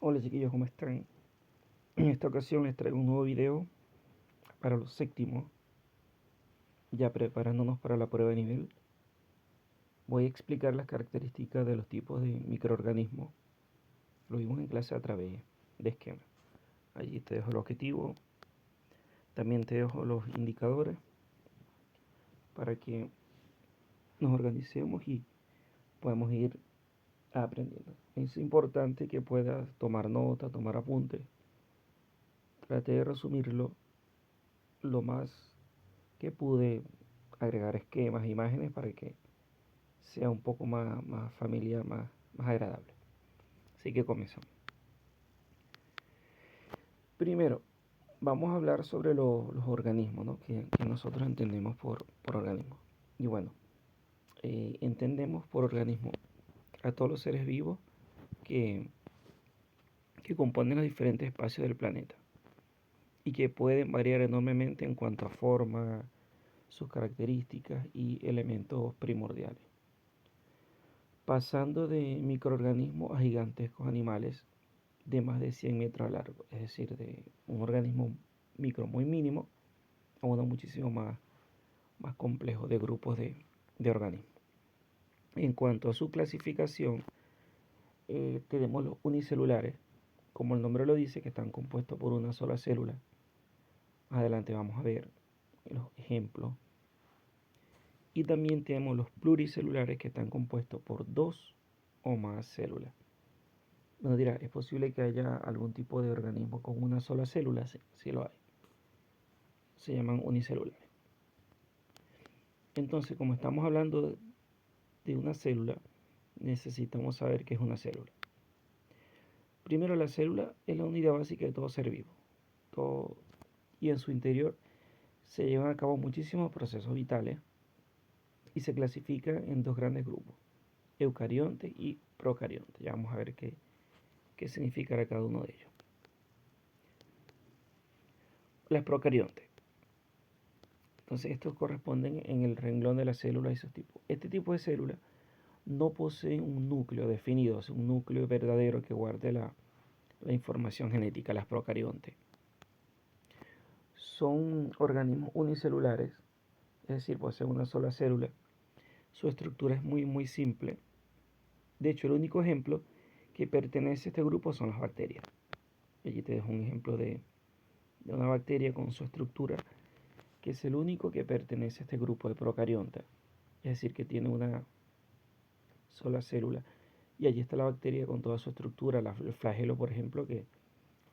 Hola chiquillos, ¿cómo están? En esta ocasión les traigo un nuevo video para los séptimos, ya preparándonos para la prueba de nivel. Voy a explicar las características de los tipos de microorganismos. Lo vimos en clase a través de esquemas. Allí te dejo el objetivo, también te dejo los indicadores para que nos organicemos y podamos ir aprendiendo. Es importante que puedas tomar nota, tomar apuntes. Traté de resumirlo lo más que pude, agregar esquemas, imágenes para que sea un poco más familiar, más agradable. Así que comenzamos. Primero, vamos a hablar sobre los organismos, ¿no? que nosotros entendemos por organismo. Y bueno, entendemos por organismo a todos los seres vivos que, que componen los diferentes espacios del planeta y que pueden variar enormemente en cuanto a forma, sus características y elementos primordiales, pasando de microorganismos a gigantescos animales de más de 100 metros de largo, es decir, de un organismo micro muy mínimo a uno muchísimo más complejo de grupos de organismos. En cuanto a su clasificación, tenemos los unicelulares, como el nombre lo dice, que están compuestos por una sola célula. Más adelante vamos a ver los ejemplos. Y también tenemos los pluricelulares, que están compuestos por dos o más células. Bueno, dirá, ¿es posible que haya algún tipo de organismo con una sola célula? Sí, sí lo hay. Se llaman unicelulares. Entonces, como estamos hablando de una célula, necesitamos saber qué es una célula. Primero, la célula es la unidad básica de todo ser vivo. Y en su interior se llevan a cabo muchísimos procesos vitales y se clasifica en dos grandes grupos, eucariontes y procariontes. Ya vamos a ver qué significará cada uno de ellos. Las procariontes. Entonces, estos corresponden en el renglón de la célula y sus tipos. Este tipo de célula no posee un núcleo definido, o sea, un núcleo verdadero que guarde la información genética, las procariontes. Son organismos unicelulares, es decir, poseen una sola célula. Su estructura es muy simple. De hecho, el único ejemplo que pertenece a este grupo son las bacterias. Allí te dejo un ejemplo de una bacteria con su estructura, que es el único que pertenece a este grupo de procariontas. Es decir, que tiene una sola célula. Y allí está la bacteria con toda su estructura, el flagelo, por ejemplo, que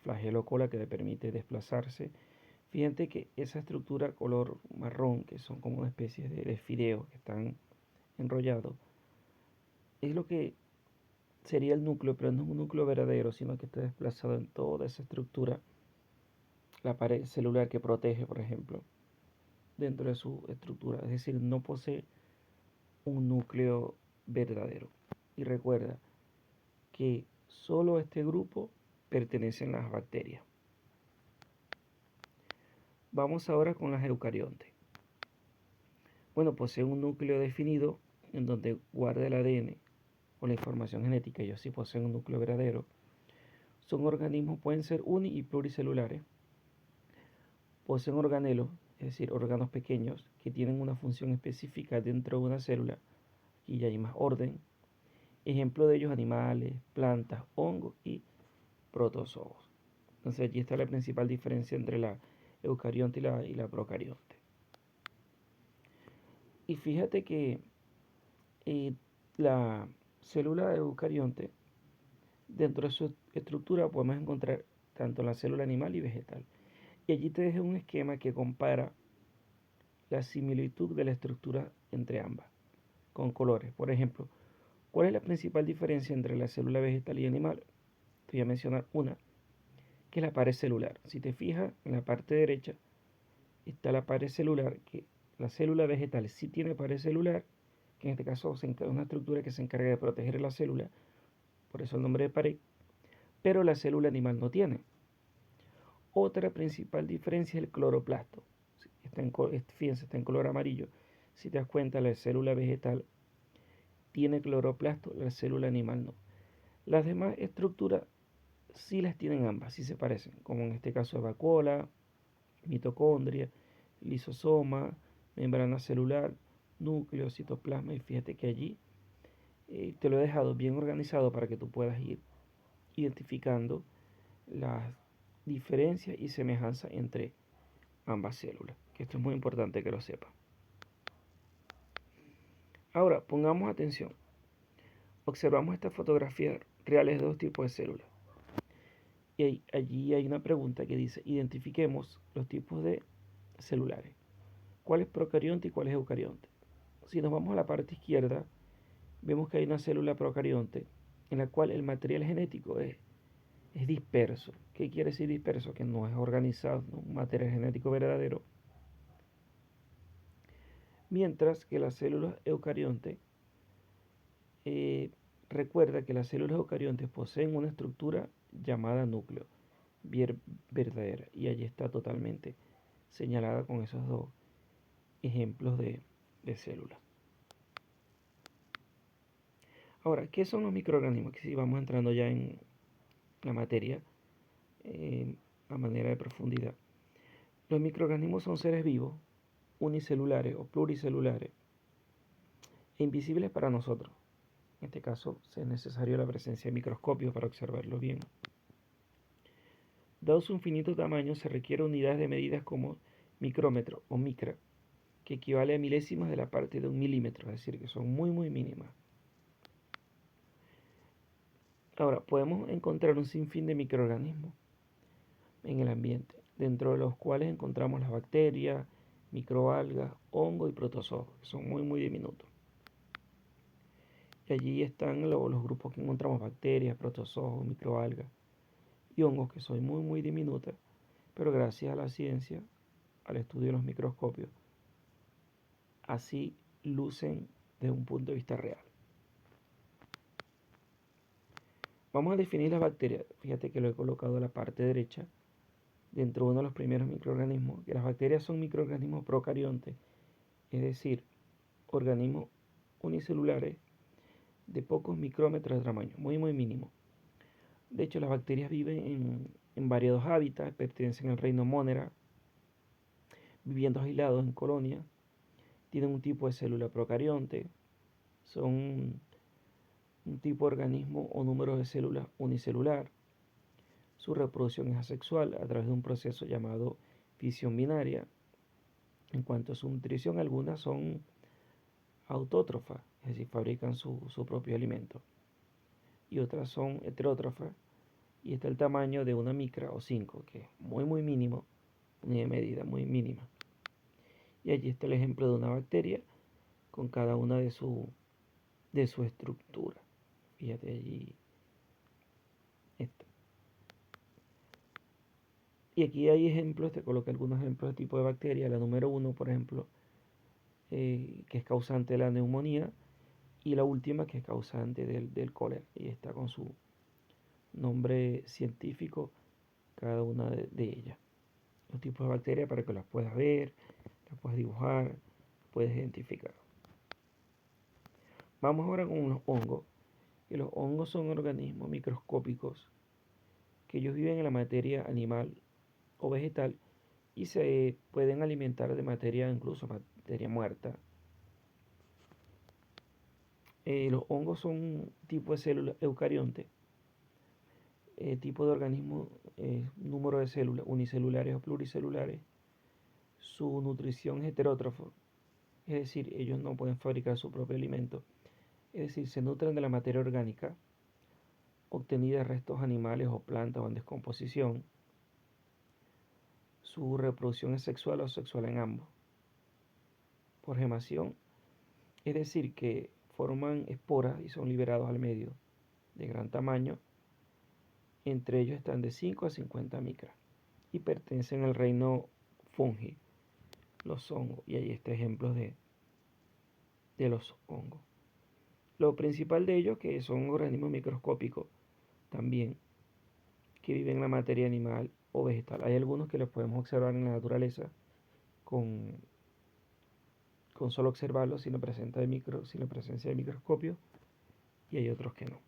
flagelo cola, que le permite desplazarse. Fíjate que esa estructura color marrón, que son como una especie de fideos que están enrollados, es lo que sería el núcleo, pero no es un núcleo verdadero, sino que está desplazado en toda esa estructura, la pared celular que protege, por ejemplo, dentro de su estructura. Es decir, no posee un núcleo verdadero. Y recuerda que solo a este grupo pertenecen las bacterias. Vamos ahora con las eucariontes. Bueno, posee un núcleo definido en donde guarda el ADN o la información genética. Ellos sí poseen un núcleo verdadero. Son organismos, pueden ser uni y pluricelulares. Poseen organelos, es decir, órganos pequeños que tienen una función específica dentro de una célula. Aquí ya hay más orden. Ejemplo de ellos: animales, plantas, hongos y protozoos. Entonces allí está la principal diferencia entre la eucarionte y la procarionte. Y fíjate que la célula eucarionte, dentro de su estructura podemos encontrar tanto la célula animal y vegetal. Y allí te dejé un esquema que compara la similitud de la estructura entre ambas, con colores. Por ejemplo, ¿cuál es la principal diferencia entre la célula vegetal y animal? Te voy a mencionar una, que es la pared celular. Si te fijas, en la parte derecha está la pared celular, que la célula vegetal sí tiene pared celular, que en este caso es una estructura que se encarga de proteger la célula, por eso el nombre de pared, pero la célula animal no tiene. Otra principal diferencia es el cloroplasto. Fíjense, está en color amarillo. Si te das cuenta, la célula vegetal tiene cloroplasto, la célula animal no. Las demás estructuras sí las tienen ambas, sí se parecen, como en este caso de vacuola, mitocondria, lisosoma, membrana celular, núcleo, citoplasma, y fíjate que allí te lo he dejado bien organizado para que tú puedas ir identificando las diferencias y semejanzas entre ambas células, que esto es muy importante que lo sepas. Ahora, pongamos atención. Observamos estas fotografías reales de dos tipos de células. Y allí hay una pregunta que dice, identifiquemos los tipos de celulares. ¿Cuál es procarionte y cuál es eucarionte? Si nos vamos a la parte izquierda, vemos que hay una célula procarionte en la cual el material genético es disperso. ¿Qué quiere decir disperso? Que no es organizado, no un material genético verdadero. Mientras que las células eucarionte, recuerda que las células eucariontes poseen una estructura llamada núcleo verdadera, y allí está totalmente señalada con esos dos ejemplos de células. Ahora, ¿qué son los microorganismos? Que si vamos entrando ya en la materia a manera de profundidad. Los microorganismos son seres vivos, unicelulares o pluricelulares, e invisibles para nosotros. En este caso, es necesario la presencia de microscopios para observarlos bien. Dado su infinito tamaño, se requieren unidades de medidas como micrómetro o micra, que equivale a milésimas de la parte de un milímetro, es decir, que son muy mínimas. Ahora, podemos encontrar un sinfín de microorganismos en el ambiente, dentro de los cuales encontramos las bacterias, microalgas, hongos y protozoos, que son muy diminutos. Y allí están los grupos que encontramos: bacterias, protozoos, microalgas y hongos, que son muy diminutas, pero gracias a la ciencia, al estudio de los microscopios, así lucen desde un punto de vista real. Vamos a definir las bacterias. Fíjate que lo he colocado a la parte derecha, dentro de uno de los primeros microorganismos, que las bacterias son microorganismos procariontes, es decir, organismos unicelulares de pocos micrómetros de tamaño, muy mínimo. De hecho, las bacterias viven en variados hábitats, pertenecen al reino Monera, viviendo aislados en colonias, tienen un tipo de célula procarionte, son un tipo de organismo o número de células unicelular. Su reproducción es asexual a través de un proceso llamado fisión binaria. En cuanto a su nutrición, algunas son autótrofas, es decir, fabrican su propio alimento, y otras son heterótrofas, y está el tamaño de una micra o 5, que es muy mínimo, una medida muy mínima. Y allí está el ejemplo de una bacteria con cada una de su estructura. Fíjate allí está. Y aquí hay ejemplos, te coloqué algunos ejemplos de tipo de bacteria. La número 1, por ejemplo, que es causante de la neumonía, y la última, que es causante del cólera. Y está con su nombre científico cada una de ellas. Los tipos de bacterias para que las puedas ver, las puedas dibujar, puedes identificar. Vamos ahora con los hongos. Que los hongos son organismos microscópicos que ellos viven en la materia animal o vegetal y se pueden alimentar de materia, incluso materia muerta. Los hongos son un tipo de célula eucarionte, tipo de organismo, número de células unicelulares o pluricelulares. Su nutrición es heterótrofa, es decir, ellos no pueden fabricar su propio alimento, es decir, se nutren de la materia orgánica obtenida de restos animales o plantas o en descomposición. Su reproducción es sexual o sexual en ambos, por gemación, es decir, que forman esporas y son liberados al medio de gran tamaño. Entre ellos están de 5 a 50 micras y pertenecen al reino fungi, los hongos, y ahí está ejemplos de los hongos. Lo principal de ellos, que son organismos microscópicos también, que viven en la materia animal o vegetal. Hay algunos que los podemos observar en la naturaleza con solo observarlos sin la presencia de microscopio, y hay otros que no.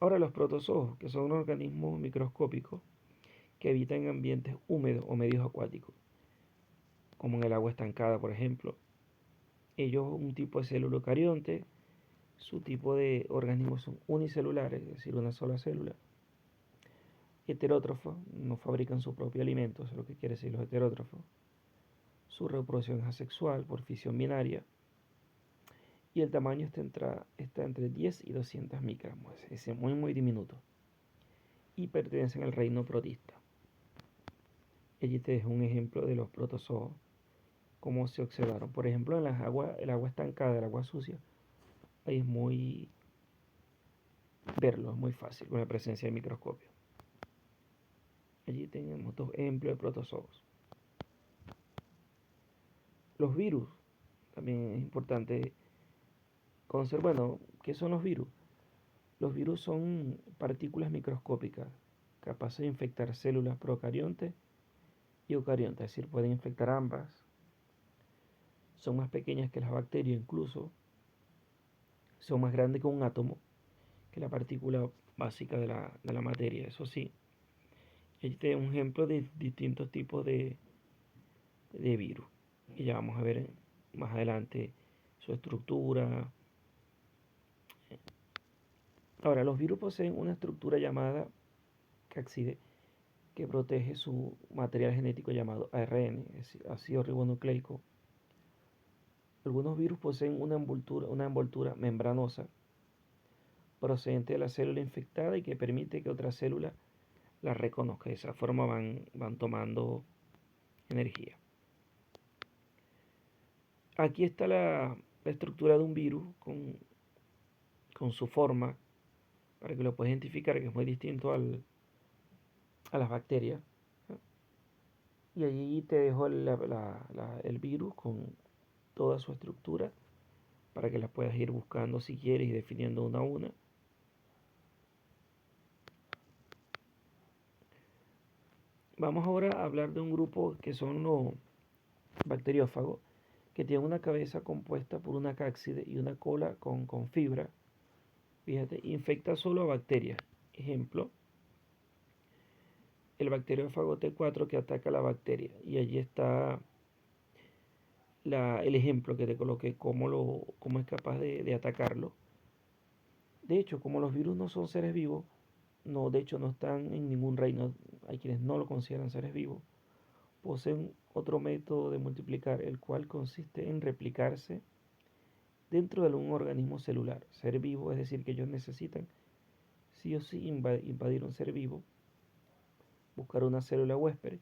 Ahora los protozoos, que son organismos microscópicos que habitan en ambientes húmedos o medios acuáticos, como en el agua estancada, por ejemplo. Ellos, un tipo de célula eucarionte, su tipo de organismos son unicelulares, es decir, una sola célula. Heterótrofos, no fabrican su propio alimento, eso es lo que quiere decir los heterótrofos. Su reproducción es asexual por fisión binaria y el tamaño está entre 10 y 200 micramos, es muy diminuto. Y pertenecen al reino protista. Allí te dejo un ejemplo de los protozoos, cómo se observaron. Por ejemplo, en el agua estancada, el agua sucia, ahí es muy verlo, es muy fácil con la presencia del microscopio. Allí tenemos dos ejemplos de protozoos. Los virus, también es importante conocer, bueno, ¿qué son los virus? Los virus son partículas microscópicas capaces de infectar células procariontes y eucariontes, es decir, pueden infectar ambas. Son más pequeñas que las bacterias incluso, son más grandes que un átomo, que la partícula básica de la materia, eso sí. Este es un ejemplo de distintos tipos de virus. Y ya vamos a ver más adelante su estructura. Ahora, los virus poseen una estructura llamada cápside que protege su material genético llamado ARN, es decir, ácido ribonucleico. Algunos virus poseen una envoltura membranosa procedente de la célula infectada y que permite que otra célula la reconozca. De esa forma van tomando energía. Aquí está la estructura de un virus con su forma para que lo puedas identificar, que es muy distinto a las bacterias. Y allí te dejo el virus con toda su estructura para que la puedas ir buscando si quieres y definiendo una a una. Vamos ahora a hablar de un grupo que son los bacteriófagos, que tienen una cabeza compuesta por una cápside y una cola con fibra. Fíjate, infecta solo a bacterias. Ejemplo, el bacteriófago T4 que ataca a la bacteria. Y allí está el ejemplo que te coloqué, cómo es capaz de atacarlo. De hecho, como los virus no son seres vivos, no, de hecho no están en ningún reino, hay quienes no lo consideran seres vivos, poseen otro método de multiplicar, el cual consiste en replicarse dentro de un organismo celular. Ser vivo, es decir, que ellos necesitan sí o sí invadir un ser vivo, buscar una célula huésped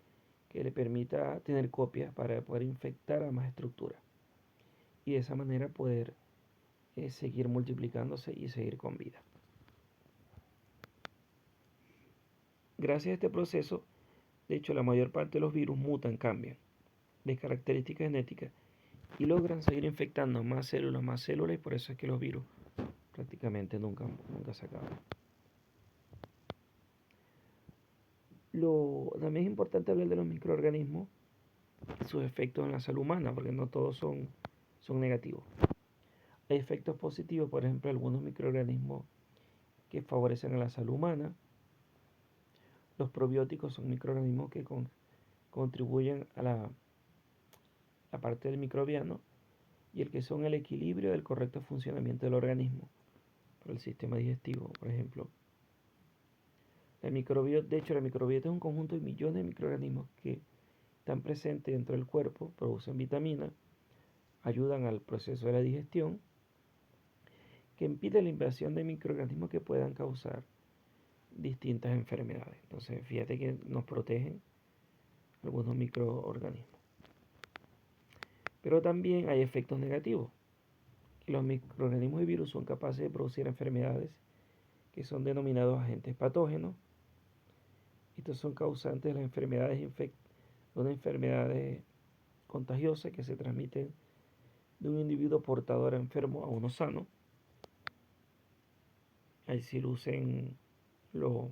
que le permita tener copias para poder infectar a más estructuras y de esa manera poder seguir multiplicándose y seguir con vida. Gracias a este proceso, de hecho, la mayor parte de los virus mutan, cambian de características genéticas y logran seguir infectando más células y por eso es que los virus prácticamente nunca se acaban. También es importante hablar de los microorganismos y sus efectos en la salud humana, porque no todos son negativos. Hay efectos positivos, por ejemplo, algunos microorganismos que favorecen a la salud humana. Los probióticos son microorganismos que contribuyen a la parte del microbiano y el que son el equilibrio del correcto funcionamiento del organismo, para el sistema digestivo, por ejemplo. De hecho, la microbiota es un conjunto de millones de microorganismos que están presentes dentro del cuerpo, producen vitaminas, ayudan al proceso de la digestión, que impide la invasión de microorganismos que puedan causar distintas enfermedades. Entonces, fíjate que nos protegen algunos microorganismos. Pero también hay efectos negativos. Los microorganismos y virus son capaces de producir enfermedades que son denominados agentes patógenos. Estos son causantes de las enfermedades contagiosas que se transmiten de un individuo portador enfermo a uno sano. Ahí sí lucen los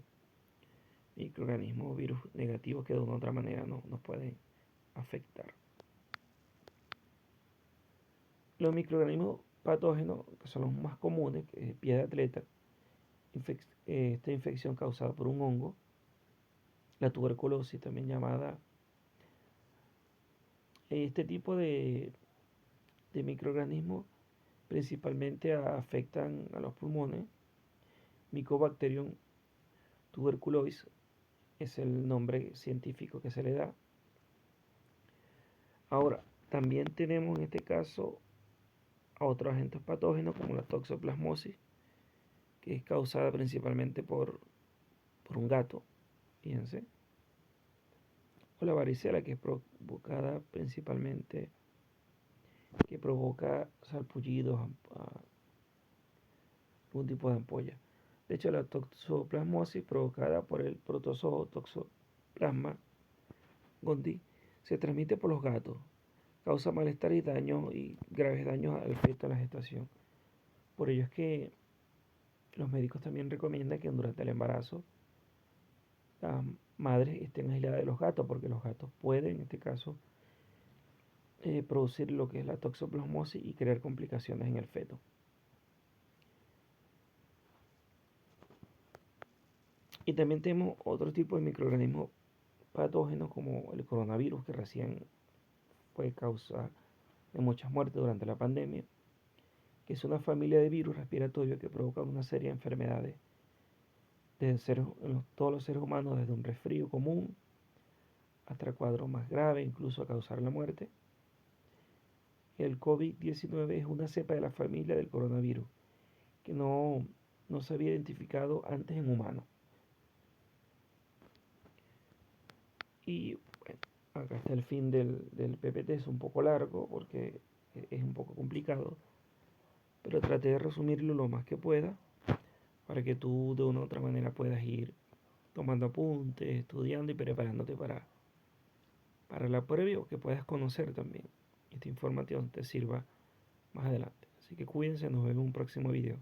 microorganismos o virus negativos que de una u otra manera nos pueden afectar. Los microorganismos patógenos, que son los más comunes, que es pie de atleta, esta infección causada por un hongo, la tuberculosis también llamada. Este tipo de microorganismos principalmente afectan a los pulmones. Mycobacterium tuberculosis es el nombre científico que se le da. Ahora, también tenemos en este caso a otros agentes patógenos como la toxoplasmosis, que es causada principalmente por un gato, fíjense, o la varicela, que es provocada principalmente, que provoca salpullidos, algún tipo de ampolla. De hecho, la toxoplasmosis provocada por el protozoo Toxoplasma gondii se transmite por los gatos, causa malestar y daños y graves daños al feto en la gestación. Por ello es que los médicos también recomiendan que durante el embarazo las madres estén aisladas de los gatos, porque los gatos pueden, en este caso, producir lo que es la toxoplasmosis y crear complicaciones en el feto. Y también tenemos otro tipo de microorganismos patógenos como el coronavirus, que recién fue causa de muchas muertes durante la pandemia, que es una familia de virus respiratorios que provocan una serie de enfermedades en todos los seres humanos, desde un resfrío común hasta cuadros más graves, incluso a causar la muerte. El COVID-19 es una cepa de la familia del coronavirus que no se había identificado antes en humanos. Y bueno, acá está el fin del PPT, es un poco largo porque es un poco complicado, pero traté de resumirlo lo más que pueda para que tú de una u otra manera puedas ir tomando apuntes, estudiando y preparándote para la prueba o que puedas conocer también. Esta información te sirva más adelante. Así que cuídense, nos vemos en un próximo video.